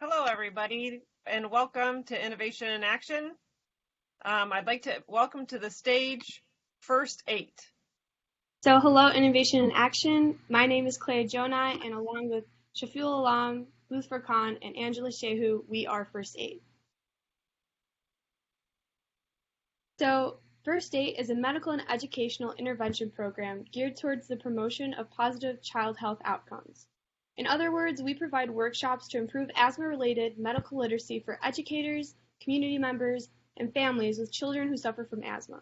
Hello, everybody, and welcome to Innovation in Action. I'd like to welcome to the stage First8. So hello, Innovation in Action. My name is Klea Gjonaj, and along with Shafiul, Luthfor, and Angela Shehu, we are First8. So First8 is a medical and educational intervention program geared towards the promotion of positive child health outcomes. In other words, we provide workshops to improve asthma-related medical literacy for educators, community members, and families with children who suffer from asthma.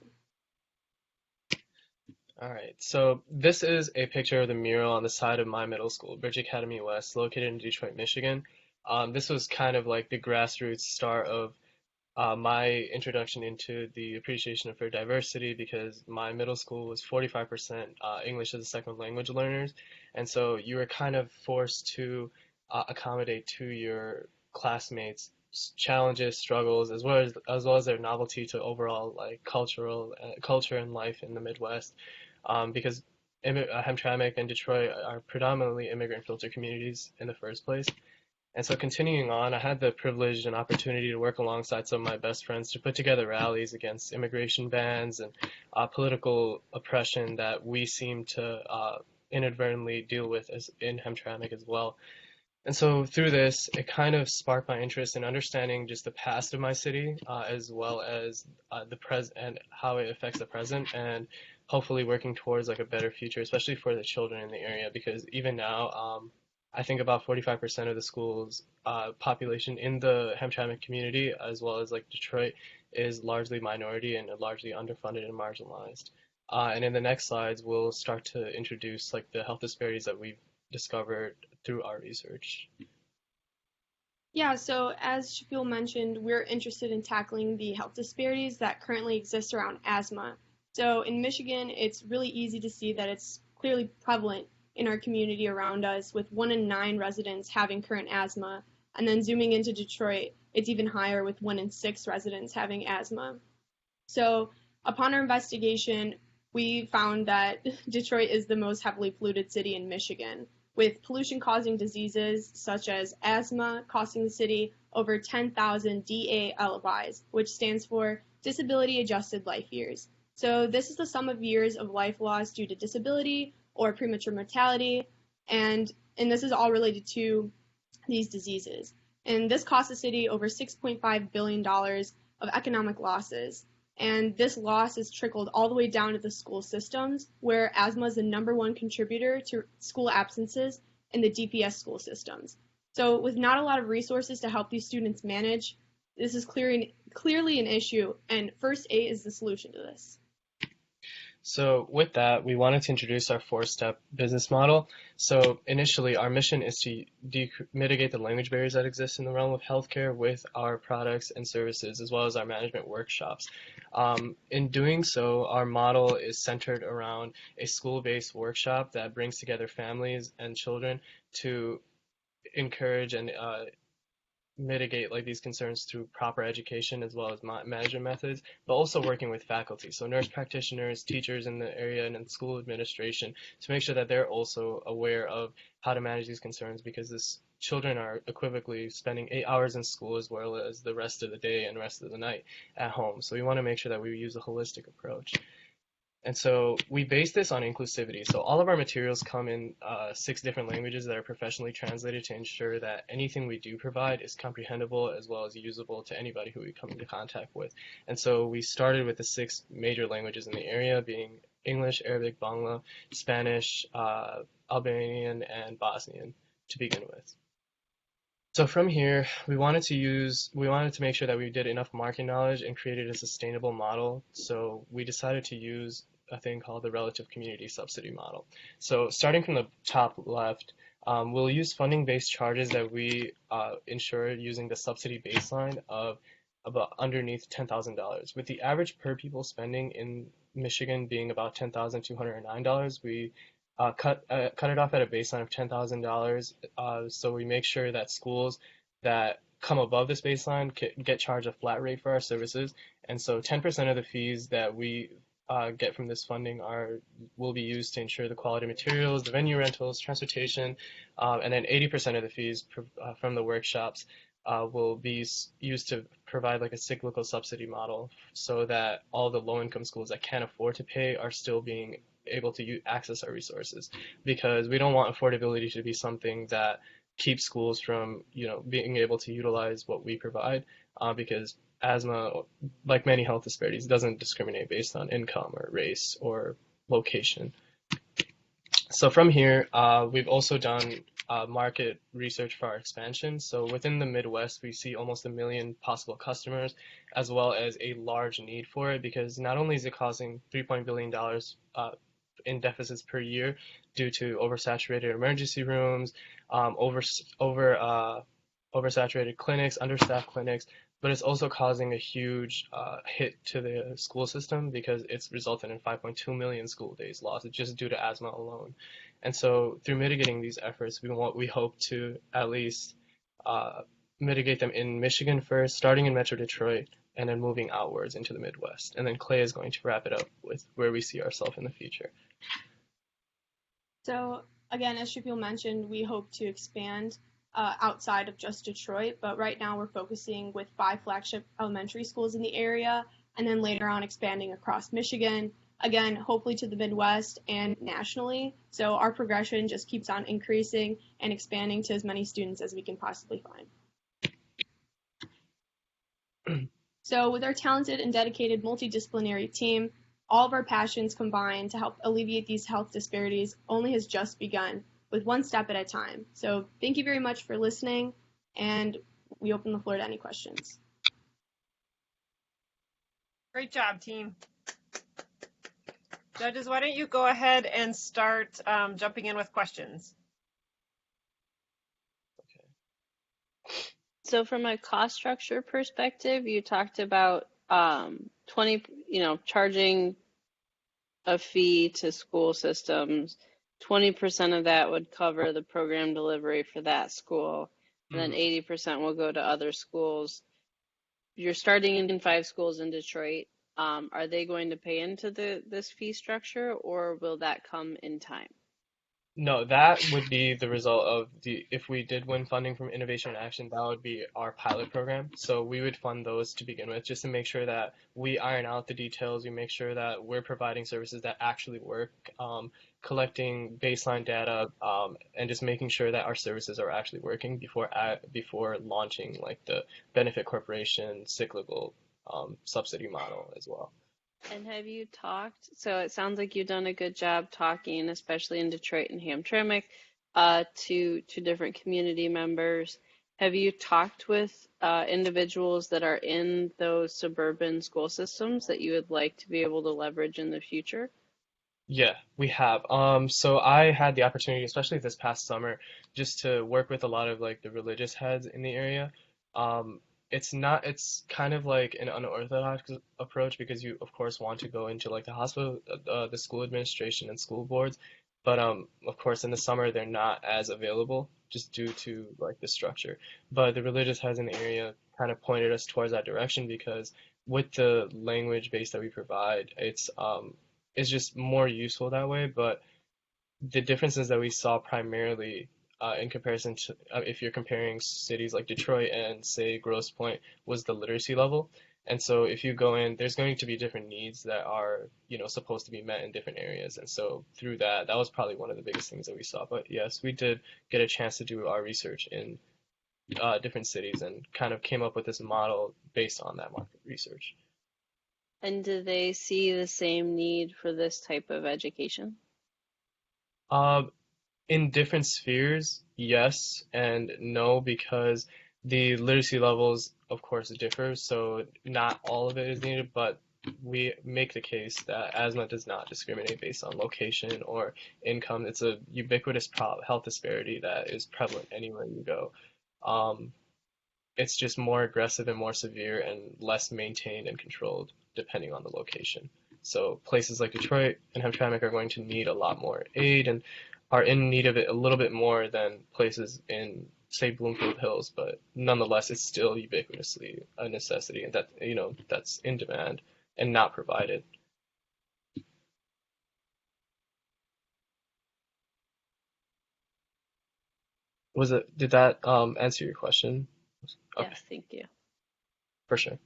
All right, so this is a picture of the mural on the side of my middle school, Bridge Academy West, located in Detroit, Michigan. This was kind of like the grassroots start of my introduction into the appreciation for diversity, because my middle school was 45% English as a second language learners, and so you were kind of forced to accommodate to your classmates' challenges, struggles, as well as their novelty to overall like culture and life in the Midwest, because Hamtramck and Detroit are predominantly immigrant filter communities in the first place. And so continuing on, I had the privilege and opportunity to work alongside some of my best friends to put together rallies against immigration bans and political oppression that we seem to inadvertently deal with in Hamtramck as well. And so through this, it kind of sparked my interest in understanding just the past of my city, as well as the present and how it affects the present, and hopefully working towards like a better future, especially for the children in the area, because even now, I think about 45% of the school's population in the Hamtramck community, as well as like Detroit, is largely minority and largely underfunded and marginalized. And in the next slides, we'll start to introduce like the health disparities that we've discovered through our research. Yeah, so as Shafiul mentioned, we're interested in tackling the health disparities that currently exist around asthma. So in Michigan, it's really easy to see that it's clearly prevalent in our community around us, with 1 in 9 residents having current asthma. And then zooming into Detroit, it's even higher, with 1 in 6 residents having asthma. So upon our investigation, we found that Detroit is the most heavily polluted city in Michigan, with pollution causing diseases such as asthma costing the city over 10,000 DALYs, which stands for Disability Adjusted Life Years. So this is the sum of years of life loss due to disability or premature mortality, and this is all related to these diseases. And this costs the city over $6.5 billion of economic losses. And this loss is trickled all the way down to the school systems, where asthma is the #1 contributor to school absences in the DPS school systems. So with not a lot of resources to help these students manage, this is clearly an issue, and First8 is the solution to this. So with that, we wanted to introduce our 4-step business model. So initially, our mission is to mitigate the language barriers that exist in the realm of healthcare with our products and services, as well as our management workshops. In doing so, our model is centered around a school-based workshop that brings together families and children to encourage and mitigate like these concerns through proper education, as well as management methods, but also working with faculty, so nurse practitioners, teachers in the area, and in school administration, to make sure that they're also aware of how to manage these concerns, because children are equivocally spending 8 hours in school as well as the rest of the day and rest of the night at home. So we want to make sure that we use a holistic approach. And so we base this on inclusivity. So all of our materials come in 6 different languages that are professionally translated to ensure that anything we do provide is comprehensible as well as usable to anybody who we come into contact with. And so we started with the 6 major languages in the area, being English, Arabic, Bangla, Spanish, Albanian, and Bosnian to begin with. So from here, we wanted to make sure that we did enough market knowledge and created a sustainable model. So we decided to use a thing called the relative community subsidy model. So starting from the top left, we'll use funding-based charges that we ensure using the subsidy baseline of about underneath $10,000. With the average per pupil spending in Michigan being about $10,209, we cut it off at a baseline of $10,000. So we make sure that schools that come above this baseline get charged a flat rate for our services. And so 10% of the fees that we get from this funding will be used to ensure the quality materials, the venue rentals, transportation, and then 80% of the fees from the workshops will be used to provide like a cyclical subsidy model so that all the low-income schools that can't afford to pay are still being able to access our resources, because we don't want affordability to be something that keeps schools from, being able to utilize what we provide, because asthma, like many health disparities, doesn't discriminate based on income or race or location. So from here, we've also done market research for our expansion. So within the Midwest, we see almost 1 million possible customers, as well as a large need for it, because not only is it causing $3 billion in deficits per year due to oversaturated emergency rooms, oversaturated clinics, understaffed clinics, but it's also causing a huge hit to the school system because it's resulted in 5.2 million school days lost just due to asthma alone. And so through mitigating these efforts, we hope to at least mitigate them in Michigan first, starting in Metro Detroit, and then moving outwards into the Midwest. And then Klea is going to wrap it up with where we see ourselves in the future. So again, as Shafiul mentioned, we hope to expand outside of just Detroit, but right now we're focusing with 5 flagship elementary schools in the area, and then later on expanding across Michigan, again, hopefully to the Midwest and nationally. So our progression just keeps on increasing and expanding to as many students as we can possibly find. So with our talented and dedicated multidisciplinary team, all of our passions combined to help alleviate these health disparities only has just begun, with one step at a time. So thank you very much for listening, and we open the floor to any questions. Great job, team. Judges, why don't you go ahead and start jumping in with questions? So from a cost structure perspective, you talked about charging a fee to school systems. 20% of that would cover the program delivery for that school, and then 80% will go to other schools. You're starting in 5 schools in Detroit. Are they going to pay into this fee structure, or will that come in time? No, that would be the result of if we did win funding from Innovation in Action, that would be our pilot program. So we would fund those to begin with, just to make sure that we iron out the details, we make sure that we're providing services that actually work, collecting baseline data, and just making sure that our services are actually working before launching like the benefit corporation cyclical subsidy model as well. And have you talked, so it sounds like you've done a good job talking, especially in Detroit and Hamtramck, to different community members. Have you talked with individuals that are in those suburban school systems that you would like to be able to leverage in the future? Yeah, we have. So I had the opportunity, especially this past summer, just to work with a lot of like the religious heads in the area. It's kind of like an unorthodox approach because you, of course, want to go into like the hospital, the school administration and school boards. But of course, in the summer, they're not as available just due to like the structure. But the religious heads in the area kind of pointed us towards that direction because with the language base that we provide, it's just more useful that way. But the differences that we saw primarily in comparison to if you're comparing cities like Detroit and say Grosse Pointe was the literacy level. And so if you go in, there's going to be different needs that are, supposed to be met in different areas. And so through that was probably one of the biggest things that we saw. But yes, we did get a chance to do our research in different cities and kind of came up with this model based on that market research. And do they see the same need for this type of education? In different spheres, yes and no, because the literacy levels, of course, differ. So not all of it is needed, but we make the case that asthma does not discriminate based on location or income. It's a ubiquitous health disparity that is prevalent anywhere you go. It's just more aggressive and more severe and less maintained and controlled depending on the location. So places like Detroit and Hamtramck are going to need a lot more aid and are in need of it a little bit more than places in, say, Bloomfield Hills, but nonetheless, it's still ubiquitously a necessity, and that that's in demand and not provided. Did that answer your question? Okay, Yes, thank you. for sure.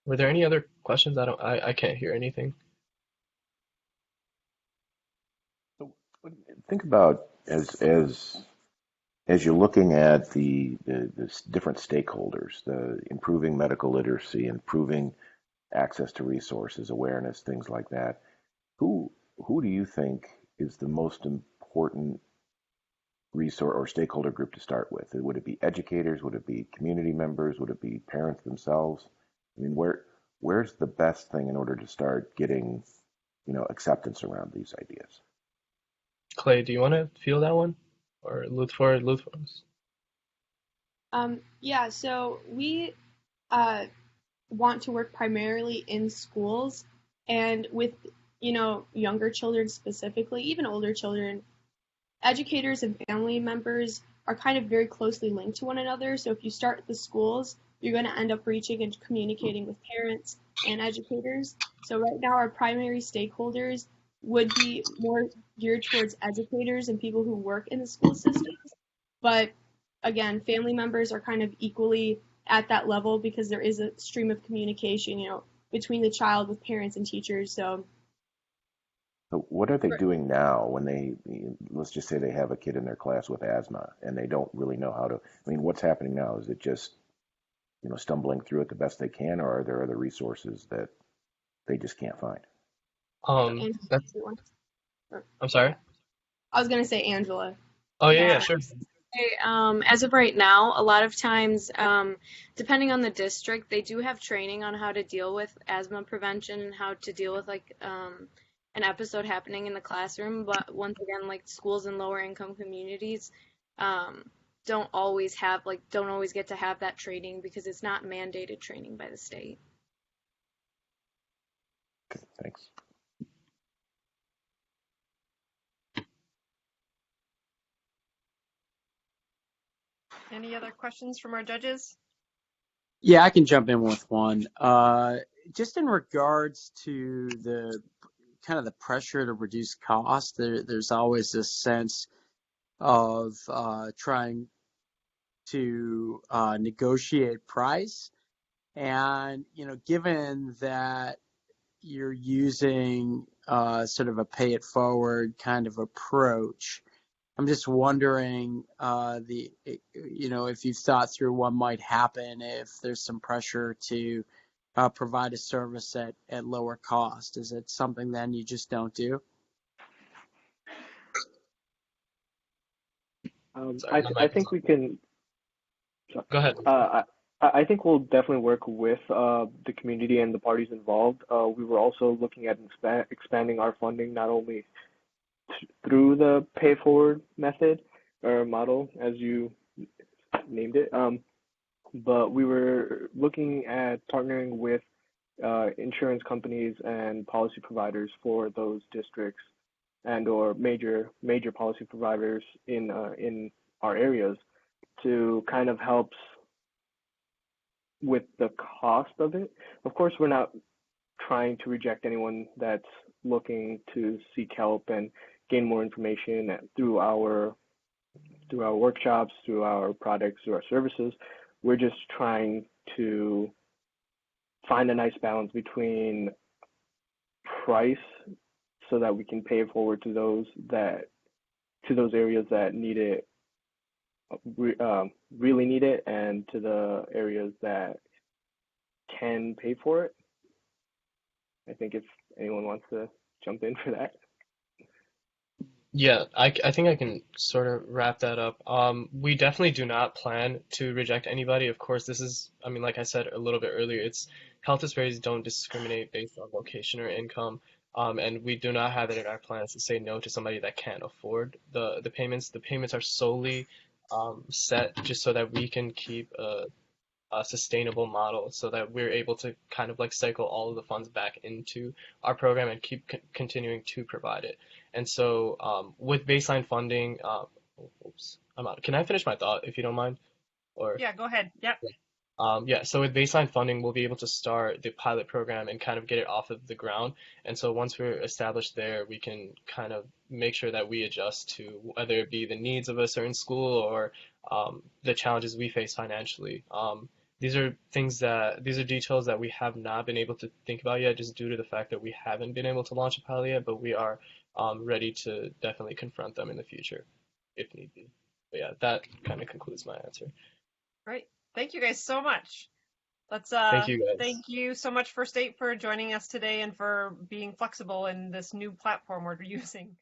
Were there any other questions? I can't hear anything. Think about as you're looking at the different stakeholders, the improving medical literacy, improving access to resources, awareness, things like that. Who who do you think is the most important resource or stakeholder group to start with? Would it be educators? Would it be community members? Would it be parents themselves? I mean, where's the best thing in order to start getting, acceptance around these ideas? Klea, do you want to feel that one? Or Luthfor? Yeah, so we want to work primarily in schools and with, younger children specifically, even older children. Educators and family members are kind of very closely linked to one another. So if you start at the schools, you're going to end up reaching and communicating with parents and educators. So right now, our primary stakeholders would be more geared towards educators and people who work in the school systems. But again, family members are kind of equally at that level because there is a stream of communication, between the child with parents and teachers. So what are they doing now when let's just say they have a kid in their class with asthma and they don't really know how to, what's happening now? Is it just, stumbling through it the best they can, or are there other resources that they just can't find? That's, I'm sorry? I was going to say Angela. Oh, yeah, sure. As of right now, a lot of times, depending on the district, they do have training on how to deal with asthma prevention and how to deal with an episode happening in the classroom. But once again, schools in lower income communities don't always get to have that training because it's not mandated training by the state. Okay, thanks. Any other questions from our judges? Yeah, I can jump in with one. Just in regards to the kind of the pressure to reduce cost, there's always this sense of trying to negotiate price. And, given that you're using sort of a pay it forward kind of approach, I'm just wondering, if you've thought through what might happen if there's some pressure to provide a service at lower cost. Is it something then you just don't do? I think we can. Go ahead. I think we'll definitely work with the community and the parties involved. We were also looking at expanding our funding not only through the pay forward method or model, as you named it, but we were looking at partnering with insurance companies and policy providers for those districts and or major policy providers in our areas to kind of help with the cost of it. Of course, we're not trying to reject anyone that's looking to seek help and gain more information through our workshops, through our products, through our services. We're just trying to find a nice balance between price so that we can pay it forward to those areas that need it, really need it, and to the areas that can pay for it. I think if anyone wants to jump in for that. Yeah, I think I can sort of wrap that up. We definitely do not plan to reject anybody. Of course, this is, like I said a little bit earlier, health disparities don't discriminate based on location or income. And we do not have it in our plans to say no to somebody that can't afford the payments. The payments are solely set just so that we can keep a sustainable model so that we're able to kind of cycle all of the funds back into our program and keep continuing to provide it. And so with baseline funding, oops, I'm out. Can I finish my thought if you don't mind? Or Yeah, go ahead. Yep. So with baseline funding, we'll be able to start the pilot program and kind of get it off of the ground. And so once we're established there, we can kind of make sure that we adjust to whether it be the needs of a certain school or the challenges we face financially. These are details that we have not been able to think about yet, just due to the fact that we haven't been able to launch a pilot yet, but we are ready to definitely confront them in the future if need be. But yeah, that kind of concludes my answer. Great. Thank you guys so much. Thank you guys. Thank you so much, First8, for joining us today and for being flexible in this new platform we're using.